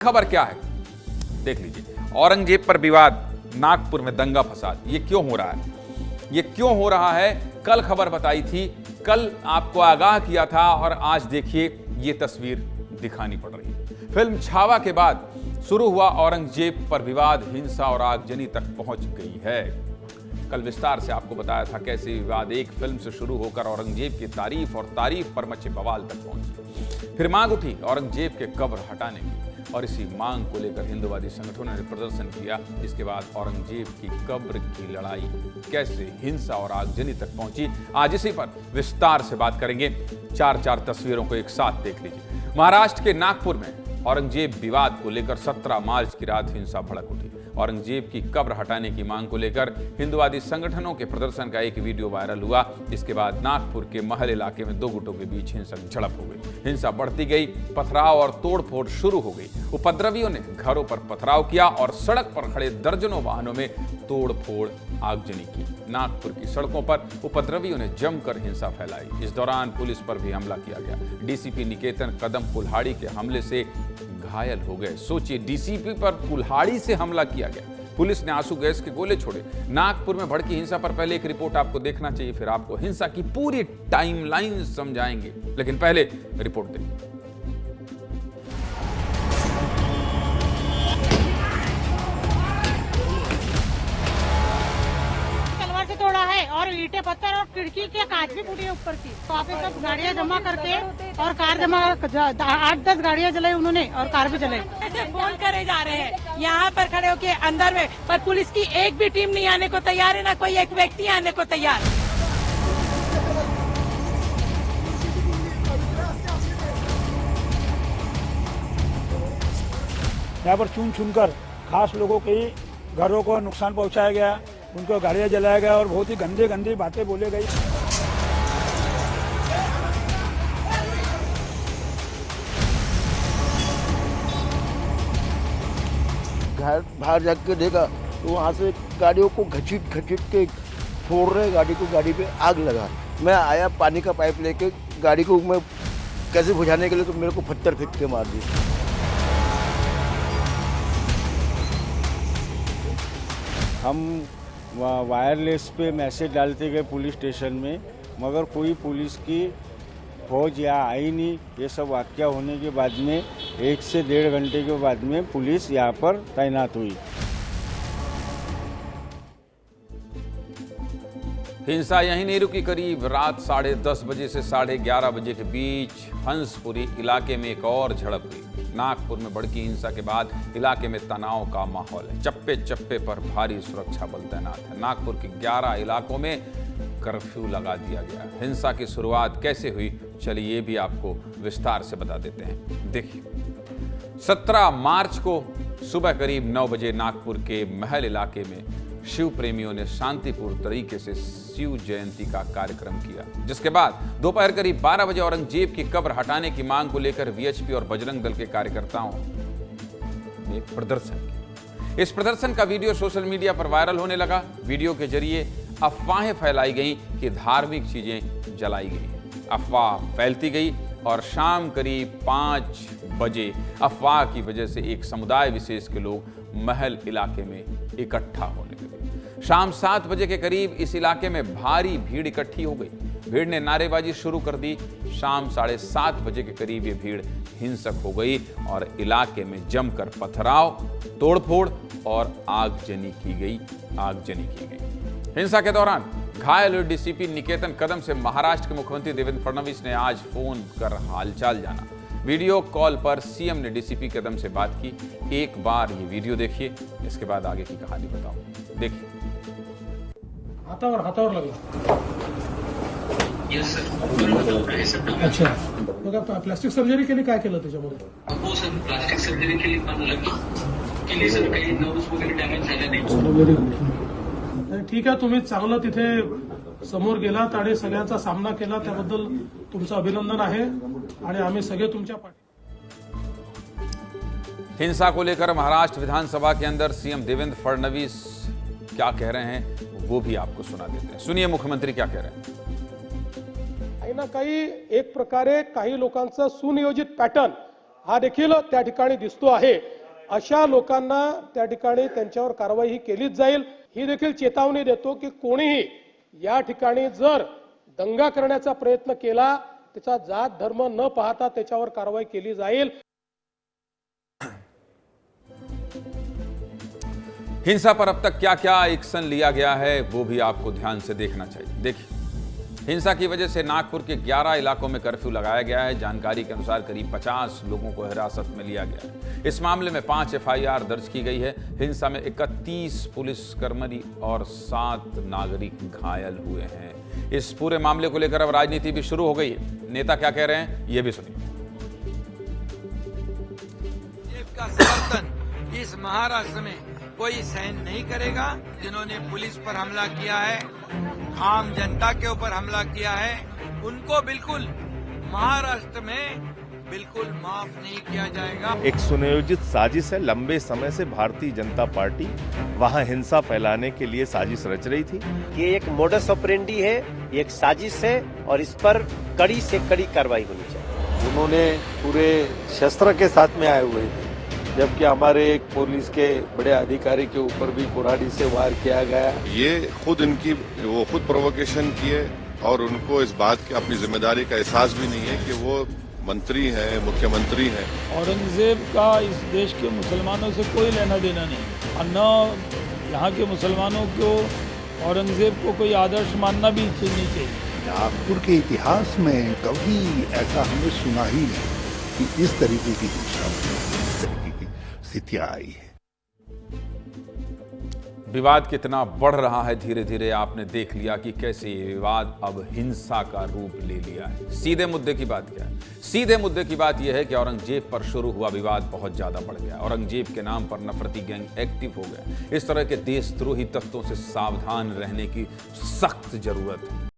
खबर क्या है देख लीजिए। औरंगजेब पर विवाद, नागपुर में दंगा फसाद। ये क्यों हो रहा है? ये क्यों हो रहा है? कल खबर बताई थी, कल आपको आगाह किया था, और आज देखिए ये तस्वीर दिखानी पड़ रही है। फिल्म छावा के बाद शुरू हुआ औरंगजेब पर विवाद, हिंसा और आगजनी तक पहुंच गई है। कल विस्तार से आपको बताया था कैसे विवाद एक फिल्म से शुरू होकर औरंगजेब की तारीफ और तारीफ पर मचे बवाल तक पहुंची। फिर मांग उठी औरंगजेब के कब्र हटाने की, और इसी मांग को लेकर हिंदुवादी संगठनों ने प्रदर्शन किया। इसके बाद औरंगजेब की कब्र की लड़ाई कैसे हिंसा और आगजनी तक पहुंची, आज इसी पर विस्तार से बात करेंगे। चार तस्वीरों को एक साथ देख लीजिए। महाराष्ट्र के नागपुर में औरंगजेब विवाद को लेकर 17 मार्च की रात हिंसा भड़क उठी। औरंगजेब की कब्र हटाने की मांग को लेकर हिंदुवादी संगठनों के प्रदर्शन का एक वीडियो वायरल हुआ। इसके बाद नागपुर के महल इलाके में दो गुटों के बीच हिंसक झड़प हो गई। हिंसा बढ़ती गई, पथराव और तोड़फोड़ शुरू हो गई। उपद्रवियों ने घरों पर पथराव किया और सड़क पर खड़े दर्जनों वाहनों में तोड़फोड़ आगजनी की। नागपुर की सड़कों पर उपद्रवियों ने जमकर हिंसा फैलाई। इस दौरान पुलिस पर भी हमला किया गया। डीसीपी निकेतन कदम कुल्हाड़ी के हमले से घायल हो गए। सोचिए, डीसीपी पर कुल्हाड़ी से हमला किया गया। पुलिस ने आंसू गैस के गोले छोड़े। नागपुर में भड़की हिंसा पर पहले एक रिपोर्ट आपको देखना चाहिए, फिर आपको हिंसा की पूरी टाइमलाइन समझाएंगे। लेकिन पहले रिपोर्ट देखिए। तोड़ा है और ईंटें पत्थर और खिड़की के कांच भी फूटी है ऊपर की। तो आप सब गाड़ियां जमा करके और कार जमा 8-10 गाड़ियां जलाई उन्होंने और कार भी जलाई। फोन करे जा रहे हैं यहाँ पर खड़े होके अंदर में, पर पुलिस की एक भी टीम नहीं आने को तैयार है, ना कोई एक व्यक्ति आने को तैयार। यहाँ पर चुन कर खास लोगों के घरों को नुकसान पहुंचाया गया, उनको गाड़ियां जलाया गया और बहुत ही गंदी बातें बोले गई। घर बाहर जाके देखा तो वहाँ से गाड़ियों को घसीट के फोड़ रहे, गाड़ी पे आग लगा। मैं आया पानी का पाइप लेके गाड़ी को मैं कैसे बुझाने के लिए, तो मेरे को पत्थर फेंक के मार दिए। हम वायरलेस पे मैसेज डालते गए पुलिस स्टेशन में, मगर कोई पुलिस की फौज यहाँ आई नहीं। ये सब वाकया होने के बाद में 1 से 1.5 घंटे के बाद में पुलिस यहाँ पर तैनात हुई। हिंसा यहीं नहीं रुकी। करीब रात 10:30 बजे से 11:30 बजे के बीच हंसपुरी इलाके में एक और झड़प हुई। नागपुर में भड़की हिंसा के बाद इलाके में तनाव का माहौल है। चप्पे चप्पे पर भारी सुरक्षा बल तैनात है। नागपुर के 11 इलाकों में कर्फ्यू लगा दिया गया। हिंसा की शुरुआत कैसे हुई, चलिए ये भी आपको विस्तार से बता देते हैं। देखिए, 17 मार्च को सुबह करीब 9 बजे नागपुर के महल इलाके में शिव प्रेमियों ने शांतिपूर्ण तरीके से शिव जयंती का कार्यक्रम किया, जिसके बाद दोपहर करीब 12 बजे औरंगजेब की कब्र हटाने की मांग को लेकर वीएचपी और बजरंग दल के कार्यकर्ताओं ने प्रदर्शन किया। इस प्रदर्शन का वीडियो सोशल मीडिया पर वायरल होने लगा। वीडियो के जरिए अफवाहें फैलाई गई कि धार्मिक चीजें जलाई गई। अफवाह फैलती गई और शाम करीब 5 बजे अफवाह की वजह से एक समुदाय विशेष के लोग महल इलाके में इकट्ठा होने लगे। शाम 7 बजे के करीब इस इलाके में भारी भीड़ इकट्ठी हो गई। भीड़ ने नारेबाजी शुरू कर दी। शाम 7:30 बजे के करीब ये भीड़ हिंसक हो गई और इलाके में जमकर पथराव, तोड़फोड़ और आगजनी की गई। हिंसा के दौरान घायल हुए डीसीपी निकेतन कदम से महाराष्ट्र के मुख्यमंत्री देवेंद्र फडणवीस ने आज फोन कर हालचाल जाना। वीडियो कॉल पर सीएम ने डीसीपी कदम से बात की। एक बार ये वीडियो देखिए, इसके बाद आगे की कहानी बताऊं। देखिए। हातावर लागला। Yes sir. अच्छा, मग आता प्लास्टिक सर्जरी केली, काय केलं त्याच्यामध्ये? हो सर, प्लास्टिक सर्जरी केली सर, काही नर्व्स वगैरे डॅमेज झाले नाही। ठीक आहे, तुम्ही चांगलं तिथे समोर गेलात आणि सगळ्यांचा सामना केला, त्याबद्दल तुमचं अभिनंदन आहे आणि आम्ही सगळे तुमच्या पाठी। हिंसा को लेकर महाराष्ट्र विधानसभा के अंदर सीएम देवेंद्र फडणवीस क्या कह रहे हैं वो भी आपको सुना देते हैं। सुनिए मुख्यमंत्री क्या कह रहे हैं। काही ना काही एक प्रकारे काही लोकांचा सुनियोजित पॅटर्न हा देखील त्या ठिकाणी दिसतो आहे। अशा लोकांना त्या ठिकाणी त्यांच्यावर कारवाई ही केलीच जाईल। ही देखील चेतावणी देतो की कोणीही या ठिकाणी जर दंगा करण्याचा प्रयत्न केला, त्याचा जात धर्म न पाहता त्याच्यावर कारवाई केली जाईल। हिंसा पर अब तक क्या क्या एक्शन लिया गया है वो भी आपको ध्यान से देखना चाहिए। देखिए, हिंसा की वजह से नागपुर के 11 इलाकों में कर्फ्यू लगाया गया है। जानकारी के अनुसार करीब 50 लोगों को हिरासत में लिया गया है। इस मामले में 5 FIR दर्ज की गई है। हिंसा में 31 पुलिसकर्मी और 7 नागरिक घायल हुए हैं। इस पूरे मामले को लेकर अब राजनीति भी शुरू हो गई है। नेता क्या कह रहे हैं ये भी सुनिए। का समर्थन इस महाराष्ट्र में कोई सहन नहीं करेगा। जिन्होंने पुलिस पर हमला किया है, आम जनता के ऊपर हमला किया है, उनको बिल्कुल महाराष्ट्र में बिल्कुल माफ नहीं किया जाएगा। एक सुनियोजित साजिश है। लंबे समय से भारतीय जनता पार्टी वहां हिंसा फैलाने के लिए साजिश रच रही थी। ये एक मोडस ऑपरेंडी है, ये एक साजिश है और इस पर कड़ी से कड़ी कार्रवाई होनी चाहिए। उन्होंने पूरे शस्त्र के साथ में आए हुए थे, जबकि हमारे एक पुलिस के बड़े अधिकारी के ऊपर भी कुराड़ी से वार किया गया। ये खुद इनकी वो खुद प्रोवोकेशन किए और उनको इस बात की अपनी जिम्मेदारी का एहसास भी नहीं है कि वो मंत्री है, मुख्यमंत्री है। औरंगजेब का इस देश के मुसलमानों से कोई लेना देना नहीं और न यहाँ के मुसलमानों को औरंगजेब को कोई आदर्श मानना भी नहीं चाहिए। नागपुर के इतिहास में कभी ऐसा हमने सुना ही नहीं कि इस तरीके की हिंसा स्थितियां आई है। विवाद कितना बढ़ रहा है धीरे धीरे आपने देख लिया कि कैसे ये विवाद अब हिंसा का रूप ले लिया है। सीधे मुद्दे की बात क्या है? सीधे मुद्दे की बात यह है कि औरंगजेब पर शुरू हुआ विवाद बहुत ज्यादा बढ़ गया। औरंगजेब के नाम पर नफरती गैंग एक्टिव हो गए। इस तरह के देशद्रोही तत्वों से सावधान रहने की सख्त जरूरत है।